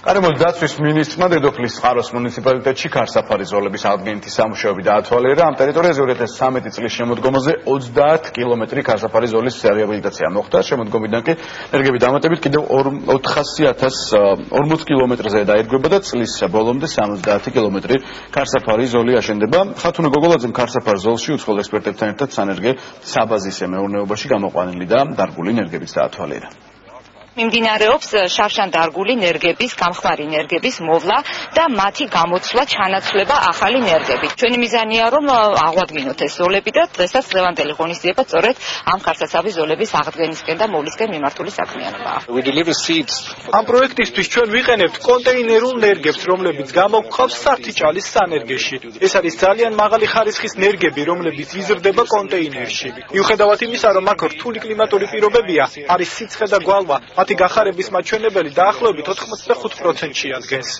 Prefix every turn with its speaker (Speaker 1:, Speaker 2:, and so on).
Speaker 1: გარემოს დაცვის მინისტრმა დედოფლის წყაროს მუნიციპალიტეტში ქარსაფარი ზოლების აღდგენითი სამუშაოები დაათვალიერა. ამ ტერიტორიაზე 2013 წლის შემოდგომაზე 30 კილომეტრი ქარსაფარი ზოლის რეაბილიტაცია მოხდა. შემოდგომიდან კი ენერგიების დამატებით კიდევ 400.040 კილომეტრზე დაირღვება და წლის ბოლომდე 70 კილომეტრი ქარსაფარი ზოლი აშენდება. ხათუნა გოგოლაძემ ქარსაფარ ზოლში უცხოელ ექსპერტებთან ერთად სანერგე საბაზისე მეურნეობაში გამოყვანილი და დარგული ენერგიებიც დაათვალიერა.
Speaker 2: მიმდინარეობს შავშან-დარგული ნერგების, გამხმარი ნერგების მოვლა და მათი გამოცვლა, ჩანაცვლება ახალი ნერგებით. ჩვენი მიზანია რომ აღვადგინოთ ეს ზოლები და დღესაც ლევანდელი ღონისძიება სწორედ ამ ქარსასავლის ზოლების აღდგენისკენ და მოვლისკენ მიმართული საქმიანობაა.
Speaker 3: ამ პროექტისთვის ჩვენ ვიყენებთ კონტეინერულ ნერგებს, რომლებიც გამოგვყავს საფრთხიჭალის სანერგეში. ეს არის ძალიან მაღალი ხარისხის ნერგები, რომლებიც იზრდება კონტეინერში. მიუხედავად იმისა, რომ აქ რთული კლიმატური პირობებია, არის სიცხე და გვალვა, მათი გახარების მაჩვენებელი დაახლოებით 85%-ში ადგენს.